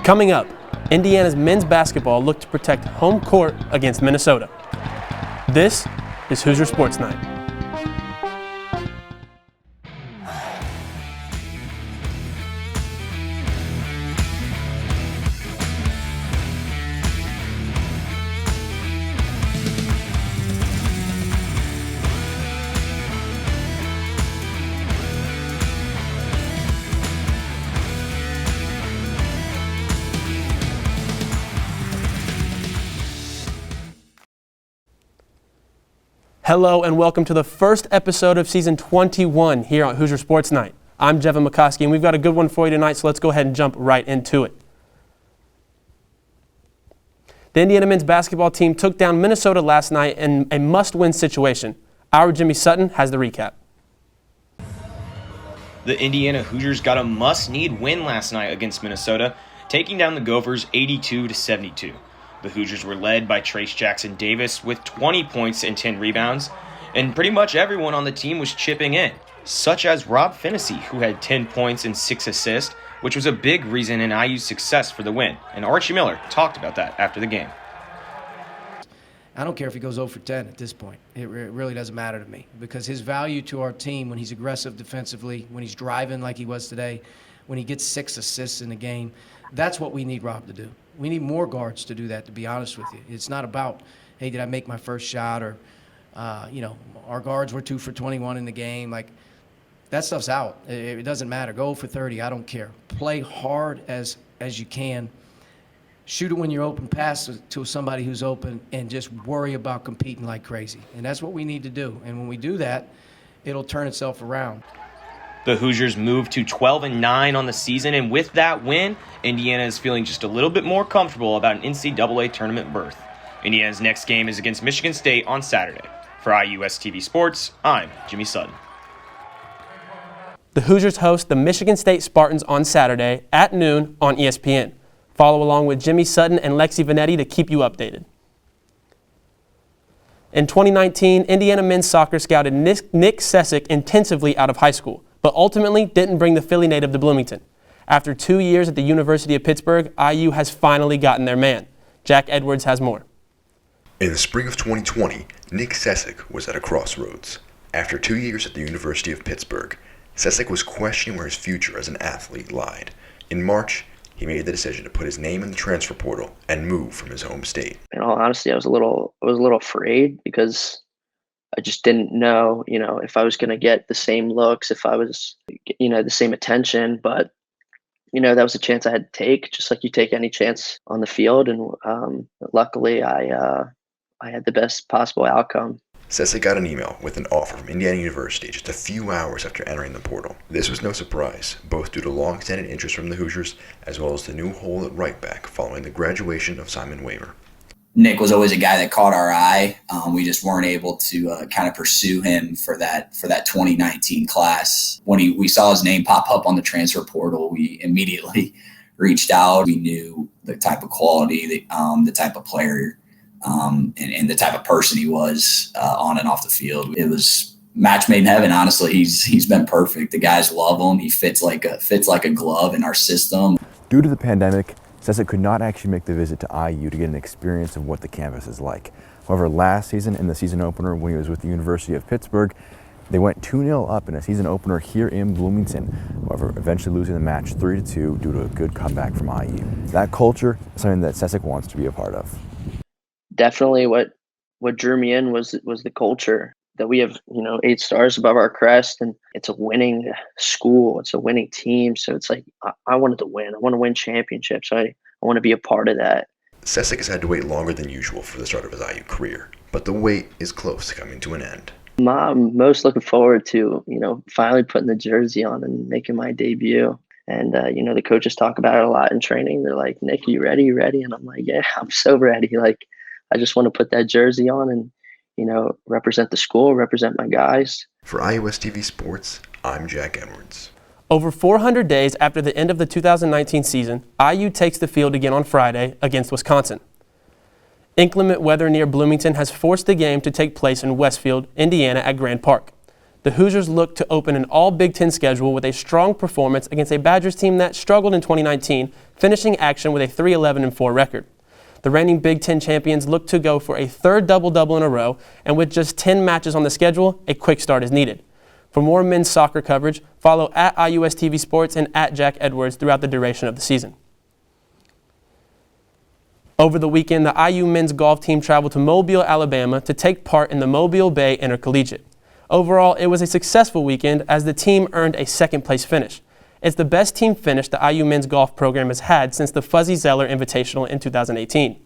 Coming up, Indiana's men's basketball looked to protect home court against Minnesota. This is Hoosier Sports Nite. Hello and welcome to the first episode of season 21 here on Hoosier Sports Nite. I'm Jevan McCoskey and we've got a good one for you tonight, so let's go ahead and jump right into it. The Indiana men's basketball team took down Minnesota last night in a must-win situation. Our Jimmy Sutton has the recap. The Indiana Hoosiers got a must-need win last night against Minnesota, taking down the Gophers 82-72. The Hoosiers were led by Trace Jackson-Davis with 20 points and 10 rebounds, and pretty much everyone on the team was chipping in, such as Rob Finnessy, who had 10 points and 6 assists, which was a big reason in IU's success for the win, and Archie Miller talked about that after the game. I don't care if he goes 0 for 10 at this point. It really doesn't matter to me, because his value to our team when he's aggressive defensively, when he's driving like he was today, when he gets 6 assists in a game, that's what we need Rob to do. We need more guards to do that, to be honest with you. It's not about, hey, did I make my first shot, or, our guards were 2 for 21 in the game. Like, that stuff's out. It doesn't matter. Go 0 for 30. I don't care. Play hard as you can. Shoot it when you're open, pass to somebody who's open, and just worry about competing like crazy. And that's what we need to do. And when we do that, it'll turn itself around. The Hoosiers moved to 12-9 on the season, and with that win, Indiana is feeling just a little bit more comfortable about an NCAA tournament berth. Indiana's next game is against Michigan State on Saturday. For IUS TV Sports, I'm Jimmy Sutton. The Hoosiers host the Michigan State Spartans on Saturday at noon on ESPN. Follow along with Jimmy Sutton and Lexi Vanetti to keep you updated. In 2019, Indiana men's soccer scouted Nick Sessick intensively out of high school, but ultimately didn't bring the Philly native to Bloomington. After 2 years at the University of Pittsburgh, IU has finally gotten their man. Jack Edwards has more. In the spring of 2020, Nick Sessick was at a crossroads. After 2 years at the University of Pittsburgh, Sessick was questioning where his future as an athlete lied. In March, he made the decision to put his name in the transfer portal and move from his home state. In all honesty, I was a little afraid, because I just didn't know, if I was going to get the same looks, if I was, the same attention. But, that was a chance I had to take, just like you take any chance on the field. And luckily, I had the best possible outcome. Sessick got an email with an offer from Indiana University just a few hours after entering the portal. This was no surprise, both due to long-standing interest from the Hoosiers, as well as the new hole at right back following the graduation of Simon Waver. Nick was always a guy that caught our eye. We just weren't able to kind of pursue him for that 2019 class. When we saw his name pop up on the transfer portal, we immediately reached out. We knew the type of quality, the type of player, and the type of person he was on and off the field. It was match made in heaven. Honestly, he's been perfect. The guys love him. He fits like a glove in our system. Due to the pandemic, Sessick could not actually make the visit to IU to get an experience of what the campus is like. However, last season in the season opener when he was with the University of Pittsburgh, they went 2-0 up in a season opener here in Bloomington, however, eventually losing the match 3-2 due to a good comeback from IU. That culture is something that Sessick wants to be a part of. Definitely what drew me in was the culture, that we have, 8 stars above our crest, and it's a winning school. It's a winning team. So it's like, I wanted to win. I want to win championships. I want to be a part of that. Sessick has had to wait longer than usual for the start of his IU career, but the wait is close to coming to an end. I'm most looking forward to, finally putting the jersey on and making my debut. And, the coaches talk about it a lot in training. They're like, Nick, you ready? You ready? And I'm like, yeah, I'm so ready. Like, I just want to put that jersey on and, represent the school, represent my guys. For IUS TV Sports, I'm Jack Edwards. Over 400 days after the end of the 2019 season, IU takes the field again on Friday against Wisconsin. Inclement weather near Bloomington has forced the game to take place in Westfield, Indiana at Grand Park. the Hoosiers look to open an all Big Ten schedule with a strong performance against a Badgers team that struggled in 2019, finishing action with a 3-11-4 record. The reigning Big Ten champions look to go for a third double-double in a row, and with just 10 matches on the schedule, a quick start is needed. For more men's soccer coverage, follow at IUS TV Sports and at Jack Edwards throughout the duration of the season. Over the weekend, the IU men's golf team traveled to Mobile, Alabama to take part in the Mobile Bay Intercollegiate. Overall, it was a successful weekend as the team earned a second-place finish. It's the best team finish the IU men's golf program has had since the Fuzzy Zeller Invitational in 2018.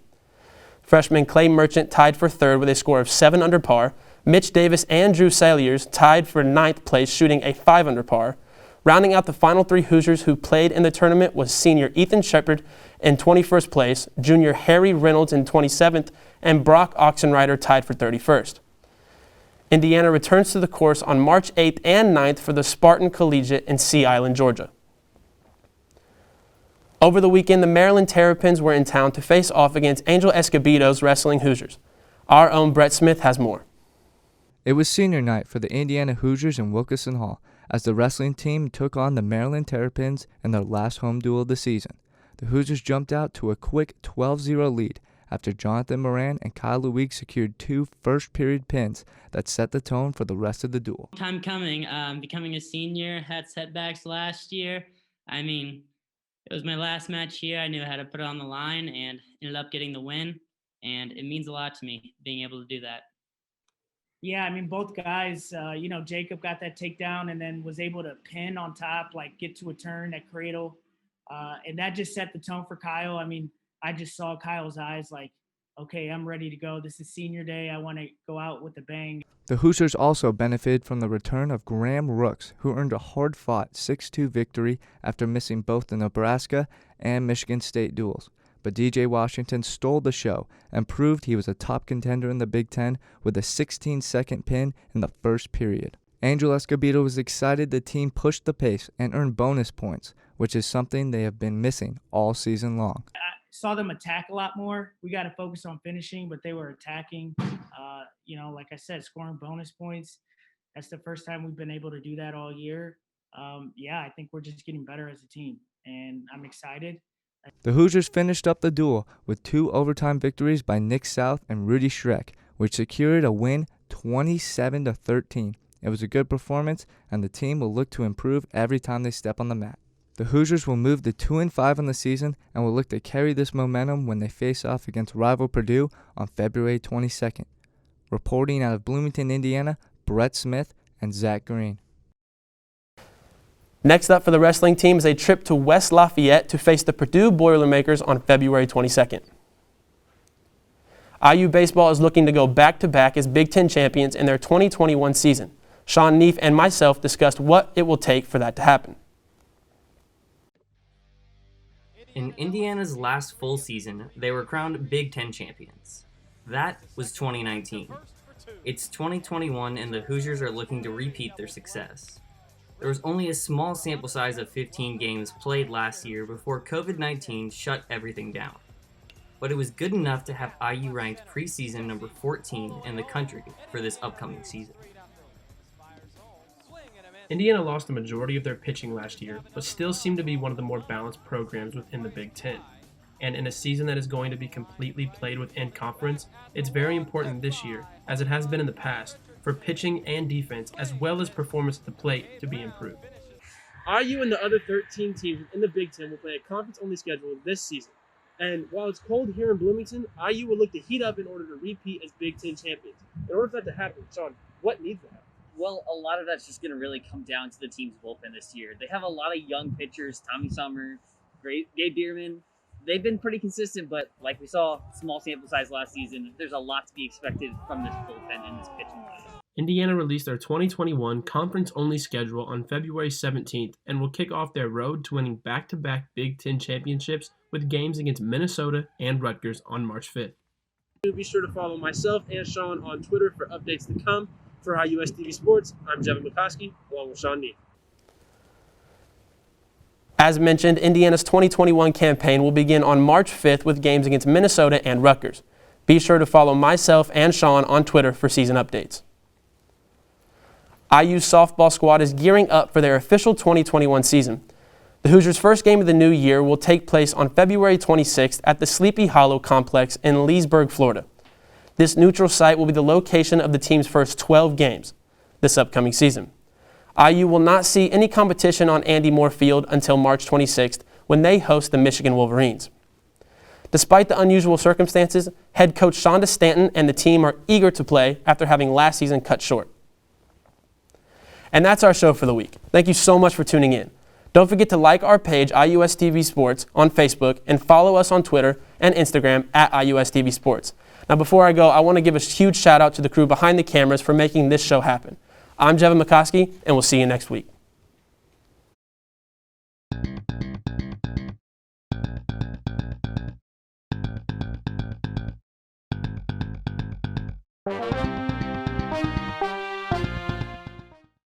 Freshman Clay Merchant tied for third with a score of 7 under par. Mitch Davis and Drew Saliers tied for ninth place, shooting a 5 under par. Rounding out the final 3 Hoosiers who played in the tournament was senior Ethan Shepard in 21st place, junior Harry Reynolds in 27th, and Brock Oxenrider tied for 31st. Indiana returns to the course on March 8th and 9th for the Spartan Collegiate in Sea Island, Georgia. Over the weekend, the Maryland Terrapins were in town to face off against Angel Escobedo's wrestling Hoosiers. Our own Brett Smith has more. It was senior night for the Indiana Hoosiers in Wilkeson Hall as the wrestling team took on the Maryland Terrapins in their last home duel of the season. The Hoosiers jumped out to a quick 12-0 lead after Jonathan Moran and Kyle Luig secured 2 first-period pins that set the tone for the rest of the duel. Time coming. Becoming a senior, had setbacks last year. I mean, it was my last match here. I knew I had to put it on the line and ended up getting the win, and it means a lot to me being able to do that. Yeah, I mean, both guys, Jacob got that takedown and then was able to pin on top, like get to a turn at cradle. And that just set the tone for Kyle. I mean, I just saw Kyle's eyes like, okay, I'm ready to go. This is senior day. I want to go out with a bang. The Hoosiers also benefited from the return of Graham Rooks, who earned a hard-fought 6-2 victory after missing both the Nebraska and Michigan State duels. But DJ Washington stole the show and proved he was a top contender in the Big Ten with a 16-second pin in the first period. Angel Escobedo was excited the team pushed the pace and earned bonus points, which is something they have been missing all season long. I saw them attack a lot more. We got to focus on finishing, but they were attacking. Like I said, scoring bonus points. That's the first time we've been able to do that all year. I think we're just getting better as a team, and I'm excited. The Hoosiers finished up the duel with 2 overtime victories by Nick South and Rudy Schreck, which secured a win 27-13. It was a good performance, and the team will look to improve every time they step on the mat. The Hoosiers will move to 2-5 on the season and will look to carry this momentum when they face off against rival Purdue on February 22nd. Reporting out of Bloomington, Indiana, Brett Smith and Zach Green. Next up for the wrestling team is a trip to West Lafayette to face the Purdue Boilermakers on February 22nd. IU baseball is looking to go back-to-back as Big Ten champions in their 2021 season. Sean Neef and myself discussed what it will take for that to happen. In Indiana's last full season, they were crowned Big Ten champions. That was 2019. It's 2021 and the Hoosiers are looking to repeat their success. There was only a small sample size of 15 games played last year before COVID-19 shut everything down. But it was good enough to have IU ranked preseason number 14 in the country for this upcoming season. Indiana lost the majority of their pitching last year, but still seemed to be one of the more balanced programs within the Big Ten. And in a season that is going to be completely played within conference, it's very important this year, as it has been in the past, for pitching and defense, as well as performance at the plate, to be improved. IU and the other 13 teams in the Big Ten will play a conference-only schedule this season. And while it's cold here in Bloomington, IU will look to heat up in order to repeat as Big Ten champions. In order for that to happen, Sean, what needs to happen? Well, a lot of that's just going to really come down to the team's bullpen this year. They have a lot of young pitchers, Tommy Summer, Gabe Bierman. They've been pretty consistent, but like we saw, small sample size last season, there's a lot to be expected from this bullpen and this pitching line. Indiana released their 2021 conference-only schedule on February 17th and will kick off their road to winning back-to-back Big Ten championships with games against Minnesota and Rutgers on March 5th. Be sure to follow myself and Sean on Twitter for updates to come. For IUS TV Sports, I'm Jevan McCoskey, along with Sean Neef. As mentioned, Indiana's 2021 campaign will begin on March 5th with games against Minnesota and Rutgers. Be sure to follow myself and Sean on Twitter for season updates. IU's softball squad is gearing up for their official 2021 season. The Hoosiers' first game of the new year will take place on February 26th at the Sleepy Hollow Complex in Leesburg, Florida. This neutral site will be the location of the team's first 12 games this upcoming season. IU will not see any competition on Andy Moore Field until March 26th when they host the Michigan Wolverines. Despite the unusual circumstances, head coach Shonda Stanton and the team are eager to play after having last season cut short. And that's our show for the week. Thank you so much for tuning in. Don't forget to like our page, IUS TV Sports, on Facebook and follow us on Twitter and Instagram at IUS TV Sports. Now, before I go, I want to give a huge shout out to the crew behind the cameras for making this show happen. I'm Jevan McCoskey, and we'll see you next week.